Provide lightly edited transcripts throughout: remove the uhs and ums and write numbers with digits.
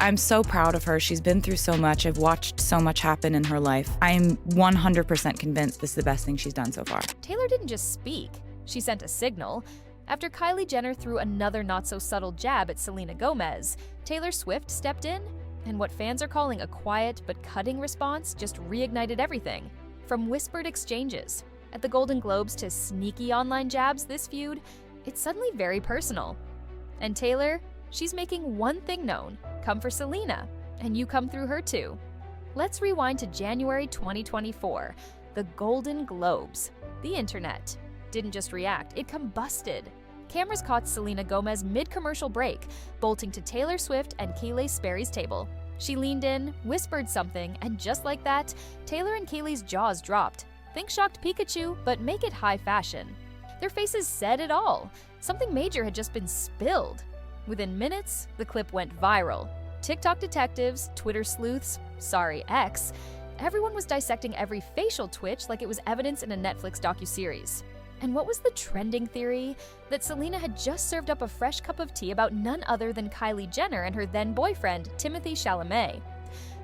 I'm so proud of her. She's been through so much. I've watched so much happen in her life. I'm 100% convinced this is the best thing she's done so far. Taylor didn't just speak, she sent a signal. After Kylie Jenner threw another not-so-subtle jab at Selena Gomez, Taylor Swift stepped in, and what fans are calling a quiet but cutting response just reignited everything. From whispered exchanges at the Golden Globes to sneaky online jabs this feud, it's suddenly very personal. And Taylor, she's making one thing known: come for Selena, and you come through her too. Let's rewind to January 2024, the Golden Globes. The internet didn't just react, it combusted. Cameras caught Selena Gomez mid-commercial break, bolting to Taylor Swift and Kylie Sperry's table. She leaned in, whispered something, and just like that, Taylor and Kylie's jaws dropped. Think shocked Pikachu, but make it high fashion. Their faces said it all. Something major had just been spilled. Within minutes, the clip went viral. TikTok detectives, Twitter sleuths, X, everyone was dissecting every facial twitch like it was evidence in a Netflix docuseries. And what was the trending theory? That Selena had just served up a fresh cup of tea about none other than Kylie Jenner and her then-boyfriend, Timothée Chalamet.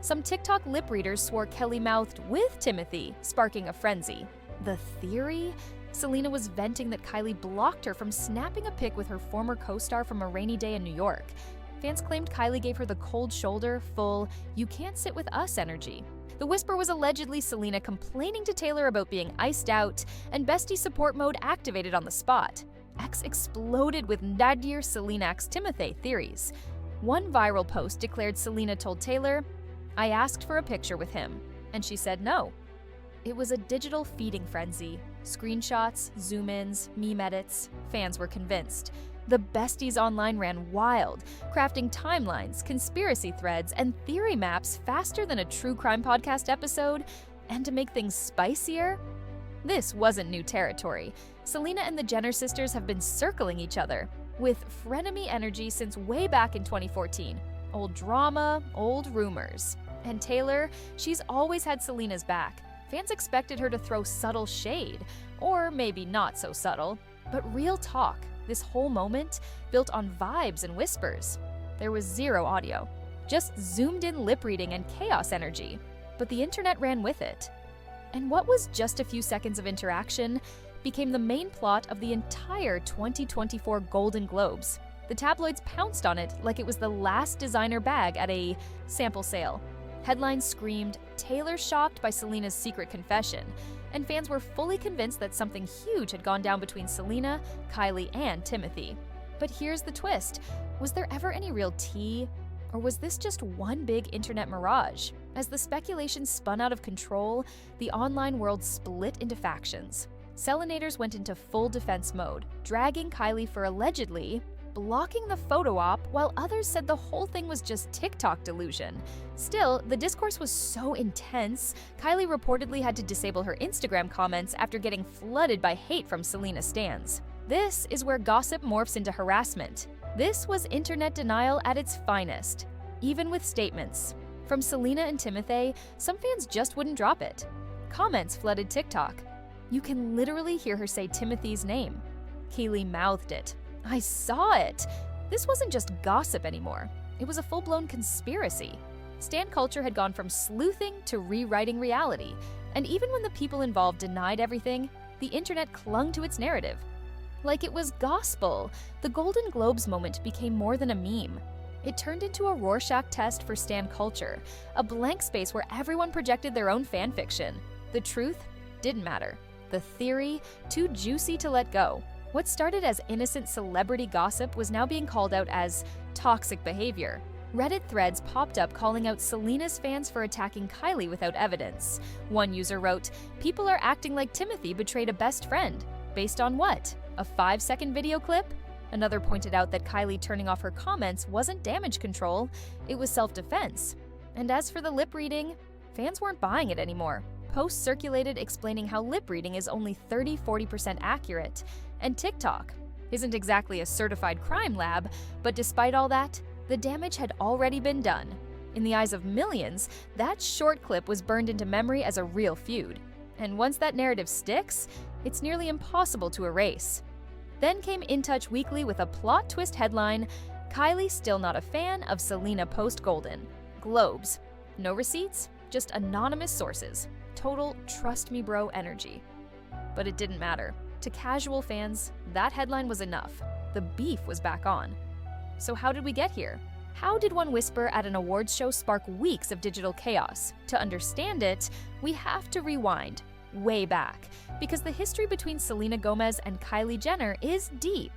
Some TikTok lip readers swore Kelly mouthed with Timothy, sparking a frenzy. The theory? Selena was venting that Kylie blocked her from snapping a pic with her former co-star from a rainy day in New York. Fans claimed Kylie gave her the cold shoulder, full, "you can't sit with us" energy. The whisper was allegedly Selena complaining to Taylor about being iced out, and bestie support mode activated on the spot. X exploded with Nadir Selena's Timothée theories. One viral post declared Selena told Taylor, "I asked for a picture with him, and she said no." It was a digital feeding frenzy. Screenshots, zoom-ins, meme edits. Fans were convinced. The besties online ran wild, crafting timelines, conspiracy threads, and theory maps faster than a true crime podcast episode. And to make things spicier, this wasn't new territory. Selena and the Jenner sisters have been circling each other with frenemy energy since way back in 2014. Old drama, old rumors. And Taylor, she's always had Selena's back. Fans expected her to throw subtle shade, or maybe not so subtle, but real talk. This whole moment built on vibes and whispers. There was zero audio, just zoomed-in lip reading and chaos energy. But the internet ran with it. And what was just a few seconds of interaction became the main plot of the entire 2024 Golden Globes. The tabloids pounced on it like it was the last designer bag at a sample sale. Headlines screamed, "Taylor shocked by Selena's secret confession," and fans were fully convinced that something huge had gone down between Selena, Kylie, and Timothy. But here's the twist. Was there ever any real tea? Or was this just one big internet mirage? As the speculation spun out of control, the online world split into factions. Selenators went into full defense mode, dragging Kylie for allegedly blocking the photo op, while others said the whole thing was just TikTok delusion. Still, the discourse was so intense, Kylie reportedly had to disable her Instagram comments after getting flooded by hate from Selena stans. This is where gossip morphs into harassment. This was internet denial at its finest, even with statements. From Selena and Timothée, some fans just wouldn't drop it. Comments flooded TikTok. You can literally hear her say Timothy's name. Kylie mouthed it. "I saw it." This wasn't just gossip anymore. It was a full-blown conspiracy. Stan culture had gone from sleuthing to rewriting reality. And even when the people involved denied everything, the internet clung to its narrative. Like it was gospel, the Golden Globes moment became more than a meme. It turned into a Rorschach test for stan culture, a blank space where everyone projected their own fanfiction. The truth didn't matter. The theory, too juicy to let go. What started as innocent celebrity gossip was now being called out as toxic behavior. Reddit threads popped up calling out Selena's fans for attacking Kylie without evidence. One user wrote, "People are acting like Timothy betrayed a best friend." Based on what? A 5-second video clip? Another pointed out that Kylie turning off her comments wasn't damage control, it was self-defense. And as for the lip reading, fans weren't buying it anymore. Posts circulated explaining how lip reading is only 30-40% accurate. And TikTok isn't exactly a certified crime lab, but despite all that, the damage had already been done. In the eyes of millions, that short clip was burned into memory as a real feud. And once that narrative sticks, it's nearly impossible to erase. Then came In Touch Weekly with a plot twist headline, Kylie still not a fan of Selena post-Golden. Globes. No receipts, just anonymous sources. Total trust me bro energy. But it didn't matter. To casual fans, that headline was enough. The beef was back on. So how did we get here? How did one whisper at an awards show spark weeks of digital chaos? To understand it, we have to rewind way back, because the history between Selena Gomez and Kylie Jenner is deep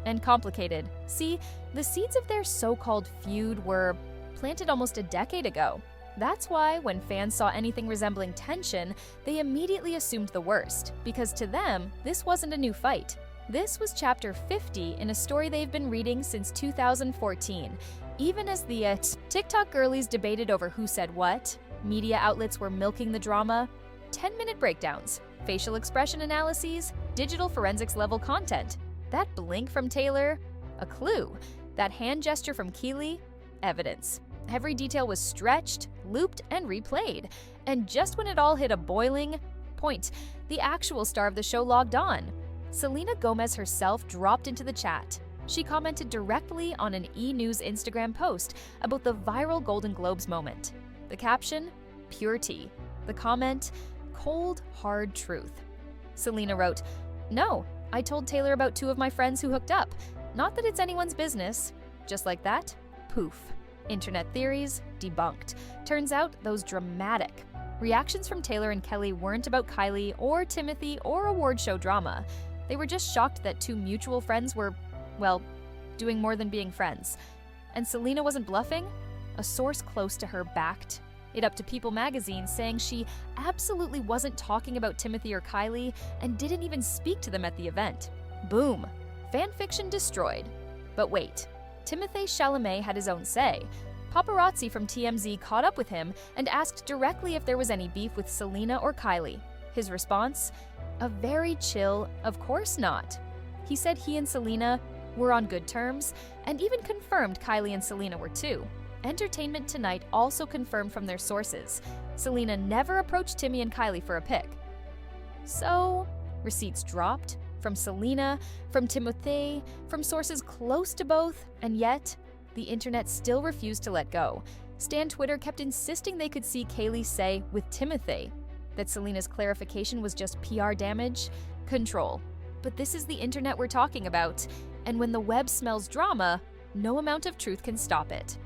and complicated. See, the seeds of their so-called feud were planted almost a decade ago. That's why when fans saw anything resembling tension, they immediately assumed the worst, because to them, this wasn't a new fight. This was chapter 50 in a story they've been reading since 2014. Even as the TikTok girlies debated over who said what, media outlets were milking the drama, 10-minute breakdowns, facial expression analyses, digital forensics level content. That blink from Taylor, a clue. That hand gesture from Kylie, evidence. Every detail was stretched, looped, and replayed. And just when it all hit a boiling point, the actual star of the show logged on. Selena Gomez herself dropped into the chat. She commented directly on an E! News Instagram post about the viral Golden Globes moment. The caption, pure tea. The comment, cold, hard truth. Selena wrote, "No, I told Taylor about 2 of my friends who hooked up. Not that it's anyone's business." Just like that, poof. Internet theories debunked. Turns out those dramatic. Reactions from Taylor and Kelly weren't about Kylie or Timothy or award show drama. They were just shocked that 2 mutual friends were, well, doing more than being friends. And Selena wasn't bluffing? A source close to her backed it up to People magazine, saying she absolutely wasn't talking about Timothy or Kylie and didn't even speak to them at the event. Boom. Fanfiction destroyed. But wait, Timothée Chalamet had his own say. Paparazzi from TMZ caught up with him and asked directly if there was any beef with Selena or Kylie. His response? A very chill, of course not. He said he and Selena were on good terms, and even confirmed Kylie and Selena were too. Entertainment Tonight also confirmed from their sources. Selena never approached Timmy and Kylie for a pic. So, receipts dropped from Selena, from Timothée, from sources close to both, and yet, the internet still refused to let go. Stan Twitter kept insisting they could see Kylie say with Timothée that Selena's clarification was just PR damage, control. But this is the internet we're talking about, and when the web smells drama, no amount of truth can stop it.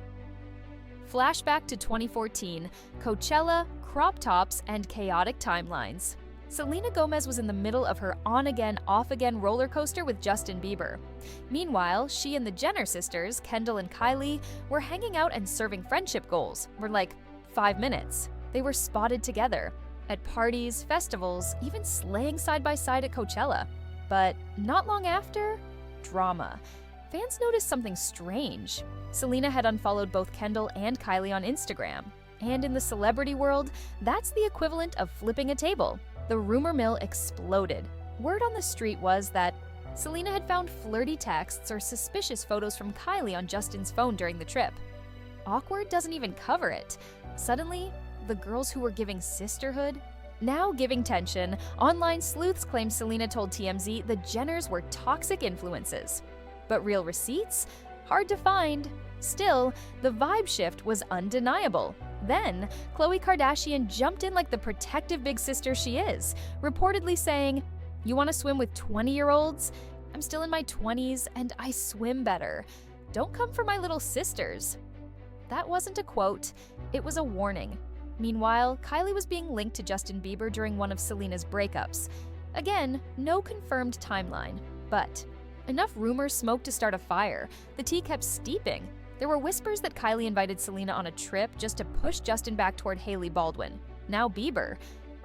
Flashback to 2014, Coachella, crop tops, and chaotic timelines. Selena Gomez was in the middle of her on-again, off-again roller coaster with Justin Bieber. Meanwhile, she and the Jenner sisters, Kendall and Kylie, were hanging out and serving friendship goals for like 5 minutes. They were spotted together at parties, festivals, even slaying side by side at Coachella. But not long after, drama. Fans noticed something strange. Selena had unfollowed both Kendall and Kylie on Instagram. And in the celebrity world, that's the equivalent of flipping a table. The rumor mill exploded. Word on the street was that Selena had found flirty texts or suspicious photos from Kylie on Justin's phone during the trip. Awkward doesn't even cover it. Suddenly, the girls who were giving sisterhood, now giving tension, online sleuths claimed Selena told TMZ the Jenners were toxic influences. But real receipts? Hard to find. Still, the vibe shift was undeniable. Then, Khloe Kardashian jumped in like the protective big sister she is, reportedly saying, "You want to swim with 20-year-olds? I'm still in my 20s and I swim better. Don't come for my little sisters." That wasn't a quote, it was a warning. Meanwhile, Kylie was being linked to Justin Bieber during one of Selena's breakups. Again, no confirmed timeline, but enough rumor smoke to start a fire. The tea kept steeping. There were whispers that Kylie invited Selena on a trip just to push Justin back toward Hailey Baldwin. Now Bieber.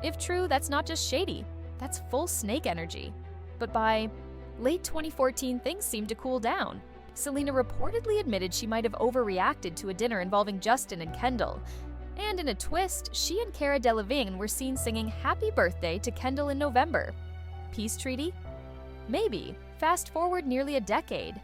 If true, that's not just shady. That's full snake energy. But by late 2014, things seemed to cool down. Selena reportedly admitted she might have overreacted to a dinner involving Justin and Kendall. And in a twist, she and Cara Delevingne were seen singing Happy Birthday to Kendall in November. Peace treaty? Maybe. Fast forward nearly a decade.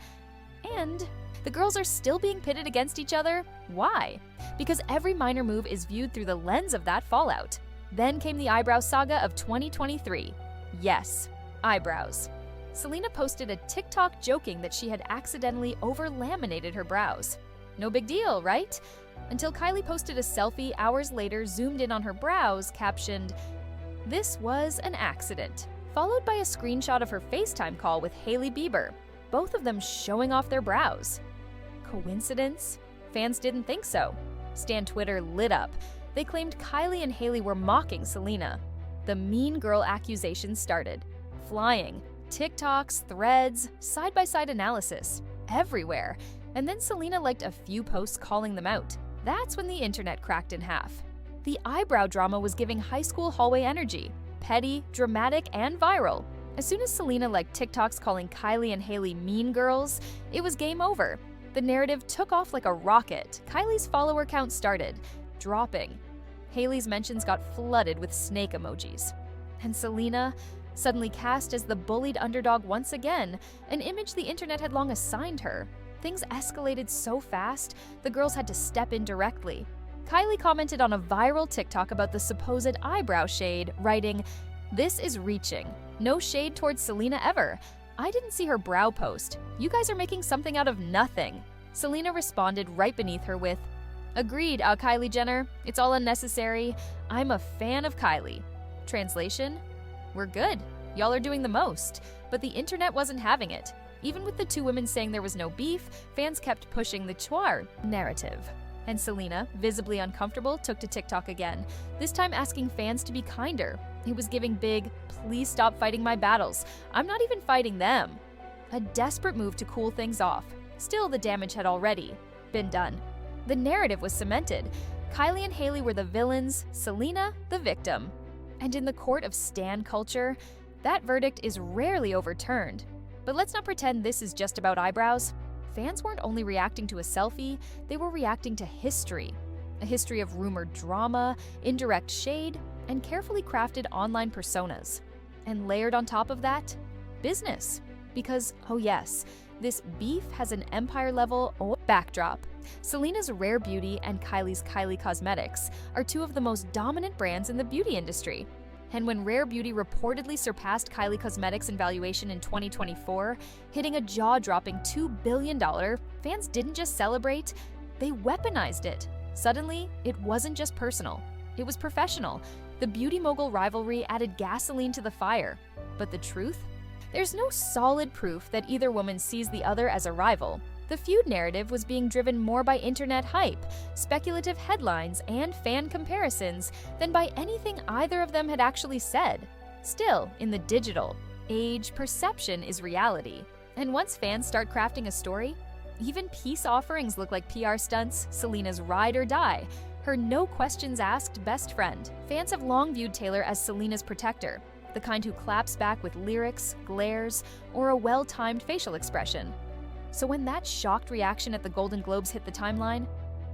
And the girls are still being pitted against each other. Why? Because every minor move is viewed through the lens of that fallout. Then came the eyebrow saga of 2023. Yes, eyebrows. Selena posted a TikTok joking that she had accidentally over-laminated her brows. No big deal, right? Until Kylie posted a selfie hours later zoomed in on her brows, captioned, "This was an accident," followed by a screenshot of her FaceTime call with Hailey Bieber, both of them showing off their brows. Coincidence? Fans didn't think so. Stan Twitter lit up. They claimed Kylie and Hailey were mocking Selena. The mean girl accusations started. Flying. TikToks, threads, side-by-side analysis. Everywhere. And then Selena liked a few posts calling them out. That's when the internet cracked in half. The eyebrow drama was giving high school hallway energy. Petty, dramatic, and viral. As soon as Selena liked TikToks calling Kylie and Hailey mean girls, it was game over. The narrative took off like a rocket. Kylie's follower count started dropping. Hailey's mentions got flooded with snake emojis. And Selena, suddenly cast as the bullied underdog once again, an image the internet had long assigned her. Things escalated so fast, the girls had to step in directly. Kylie commented on a viral TikTok about the supposed eyebrow shade, writing, "This is reaching. No shade towards Selena ever. I didn't see her brow post. You guys are making something out of nothing." Selena responded right beneath her with, "Agreed, Kylie Jenner. It's all unnecessary. I'm a fan of Kylie." Translation? We're good. Y'all are doing the most. But the internet wasn't having it. Even with the two women saying there was no beef, fans kept pushing the Chouar narrative. And Selena, visibly uncomfortable, took to TikTok again, this time asking fans to be kinder. It was giving big, "Please stop fighting my battles. I'm not even fighting them." A desperate move to cool things off. Still, the damage had already been done. The narrative was cemented. Kylie and Hailey were the villains, Selena the victim. And in the court of stan culture, that verdict is rarely overturned. But let's not pretend this is just about eyebrows. Fans weren't only reacting to a selfie, they were reacting to history. A history of rumored drama, indirect shade, and carefully crafted online personas. And layered on top of that, business. Because, oh yes, this beef has an empire-level backdrop. Selena's Rare Beauty and Kylie's Kylie Cosmetics are two of the most dominant brands in the beauty industry. And when Rare Beauty reportedly surpassed Kylie Cosmetics in valuation in 2024, hitting a jaw-dropping $2 billion, fans didn't just celebrate, they weaponized it. Suddenly, it wasn't just personal, it was professional. The beauty mogul rivalry added gasoline to the fire. But the truth? There's no solid proof that either woman sees the other as a rival. The feud narrative was being driven more by internet hype, speculative headlines, and fan comparisons than by anything either of them had actually said. Still, in the digital age, perception is reality. And once fans start crafting a story, even peace offerings look like PR stunts, Selena's ride or die, her no questions asked best friend. Fans have long viewed Taylor as Selena's protector, the kind who claps back with lyrics, glares, or a well-timed facial expression. So when that shocked reaction at the Golden Globes hit the timeline,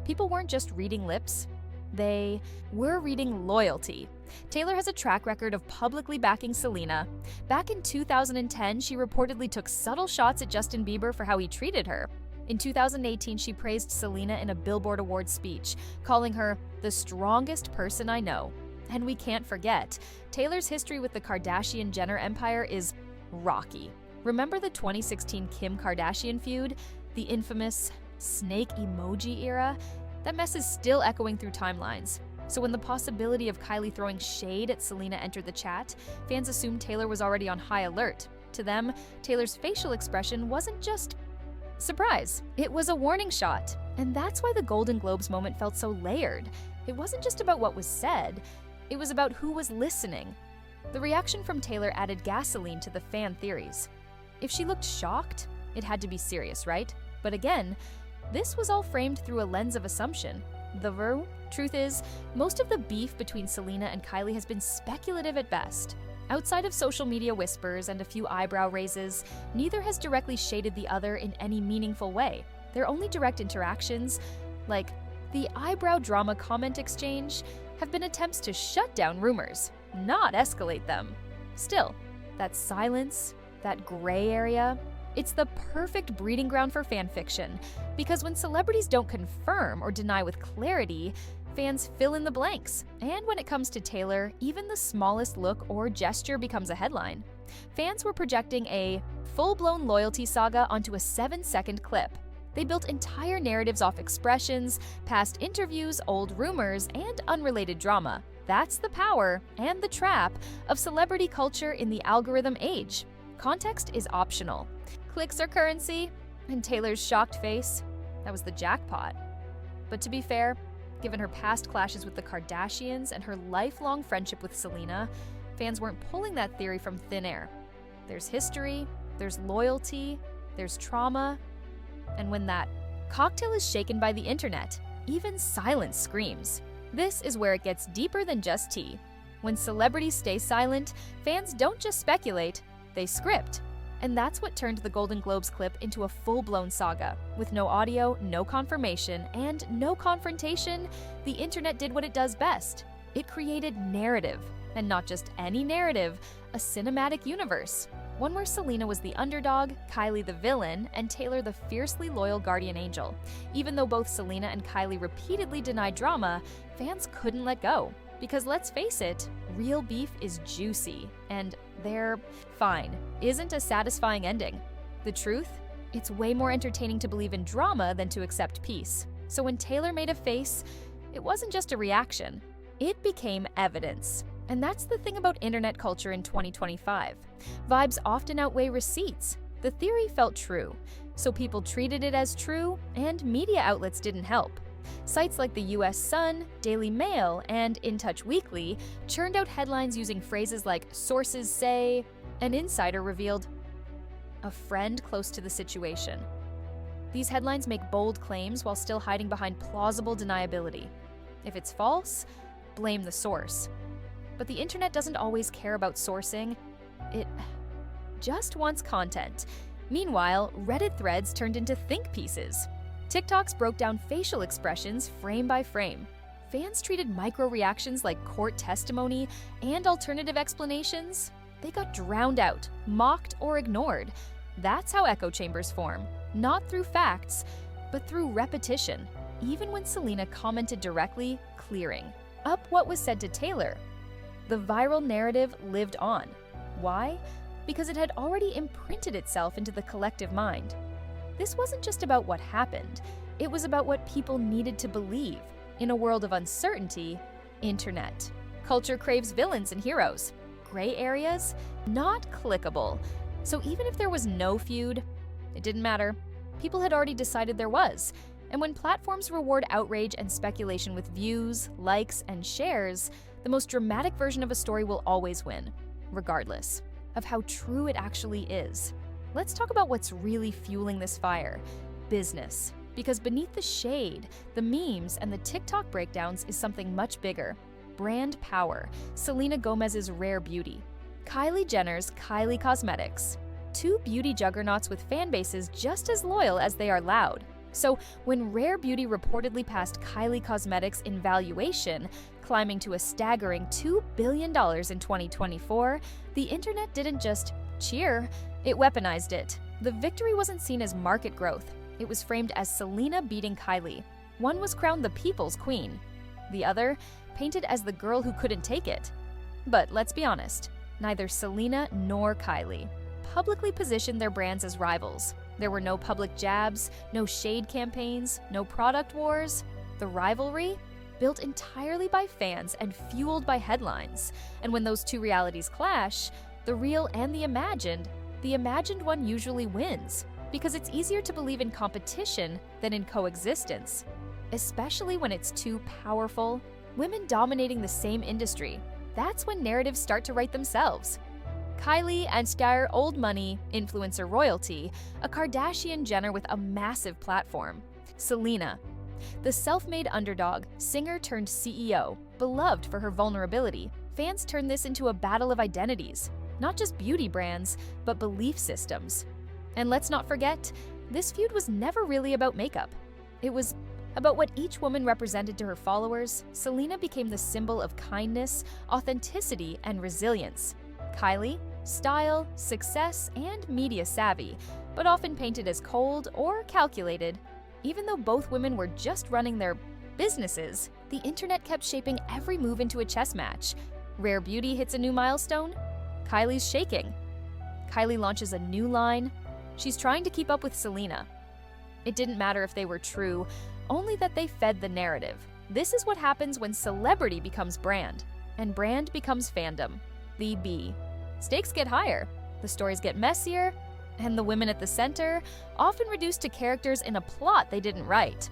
people weren't just reading lips, they were reading loyalty. Taylor has a track record of publicly backing Selena. Back in 2010, she reportedly took subtle shots at Justin Bieber for how he treated her. In 2018, she praised Selena in a Billboard Awards speech, calling her the strongest person I know. And we can't forget, Taylor's history with the Kardashian-Jenner empire is rocky. Remember the 2016 Kim Kardashian feud? The infamous snake emoji era? That mess is still echoing through timelines. So when the possibility of Kylie throwing shade at Selena entered the chat, fans assumed Taylor was already on high alert. To them, Taylor's facial expression wasn't just surprise, it was a warning shot. And that's why the Golden Globes moment felt so layered. It wasn't just about what was said, it was about who was listening. The reaction from Taylor added gasoline to the fan theories. If she looked shocked, it had to be serious, right? But again, this was all framed through a lens of assumption. The truth is, most of the beef between Selena and Kylie has been speculative at best. Outside of social media whispers and a few eyebrow raises, neither has directly shaded the other in any meaningful way. Their only direct interactions, like the eyebrow drama comment exchange, have been attempts to shut down rumors, not escalate them. Still, that silence, that gray area, it's the perfect breeding ground for fanfiction, because when celebrities don't confirm or deny with clarity, fans fill in the blanks. And when it comes to Taylor, even the smallest look or gesture becomes a headline. Fans were projecting a full-blown loyalty saga onto a 7-second clip. They built entire narratives off expressions, past interviews, old rumors, and unrelated drama. That's the power and the trap of celebrity culture in the algorithm age. Context is optional. Clicks are currency, and Taylor's shocked face, that was the jackpot. But to be fair, given her past clashes with the Kardashians and her lifelong friendship with Selena, fans weren't pulling that theory from thin air. There's history, there's loyalty, there's trauma, and when that cocktail is shaken by the internet, even silence screams. This is where it gets deeper than just tea. When celebrities stay silent, fans don't just speculate, they script. And that's what turned the Golden Globes clip into a full-blown saga. With no audio, no confirmation, and no confrontation, the internet did what it does best. It created narrative. And not just any narrative, a cinematic universe. One where Selena was the underdog, Kylie the villain, and Taylor the fiercely loyal guardian angel. Even though both Selena and Kylie repeatedly denied drama, fans couldn't let go. Because let's face it, real beef is juicy, and their fine isn't a satisfying ending. The truth? It's way more entertaining to believe in drama than to accept peace. So when Taylor made a face, it wasn't just a reaction, it became evidence. And that's the thing about internet culture in 2025. Vibes often outweigh receipts. The theory felt true, so people treated it as true, and media outlets didn't help. Sites like the US Sun, Daily Mail, and In Touch Weekly churned out headlines using phrases like "sources say," "an insider revealed," "a friend close to the situation." These headlines make bold claims while still hiding behind plausible deniability. If it's false, blame the source. But the internet doesn't always care about sourcing. It just wants content. Meanwhile, Reddit threads turned into think pieces. TikToks broke down facial expressions frame by frame. Fans treated micro-reactions like court testimony and alternative explanations. They got drowned out, mocked, or ignored. That's how echo chambers form. Not through facts, but through repetition. Even when Selena commented directly, clearing up what was said to Taylor, the viral narrative lived on. Why? Because it had already imprinted itself into the collective mind. This wasn't just about what happened, it was about what people needed to believe. In a world of uncertainty, internet. Culture craves villains and heroes. Gray areas? Not clickable. So even if there was no feud, it didn't matter. People had already decided there was. And when platforms reward outrage and speculation with views, likes, and shares, the most dramatic version of a story will always win, regardless of how true it actually is. Let's talk about what's really fueling this fire: business. Because beneath the shade, the memes, and the TikTok breakdowns is something much bigger. Brand power. Selena Gomez's Rare Beauty. Kylie Jenner's Kylie Cosmetics. Two beauty juggernauts with fan bases just as loyal as they are loud. So when Rare Beauty reportedly passed Kylie Cosmetics in valuation, climbing to a staggering $2 billion in 2024, the internet didn't just cheer, it weaponized it. The victory wasn't seen as market growth. It was framed as Selena beating Kylie. One was crowned the people's queen. The other, painted as the girl who couldn't take it. But let's be honest, neither Selena nor Kylie publicly positioned their brands as rivals. There were no public jabs, no shade campaigns, no product wars. The rivalry? Built entirely by fans and fueled by headlines. And when those two realities clash, the real and the imagined one usually wins. Because it's easier to believe in competition than in coexistence. Especially when it's two powerful women dominating the same industry. That's when narratives start to write themselves. Kylie and Skyer old money, influencer royalty, a Kardashian Jenner with a massive platform. Selena, the self-made underdog, singer turned CEO, beloved for her vulnerability. Fans turned this into a battle of identities, not just beauty brands, but belief systems. And let's not forget, this feud was never really about makeup. It was about what each woman represented to her followers. Selena became the symbol of kindness, authenticity, and resilience. Kylie, style, success, and media savvy, but often painted as cold or calculated. Even though both women were just running their businesses, the internet kept shaping every move into a chess match. Rare Beauty hits a new milestone, Kylie's shaking. Kylie launches a new line. She's trying to keep up with Selena. It didn't matter if they were true, only that they fed the narrative. This is what happens when celebrity becomes brand, and brand becomes fandom. The B. Stakes get higher, the stories get messier, and the women at the center often reduced to characters in a plot they didn't write.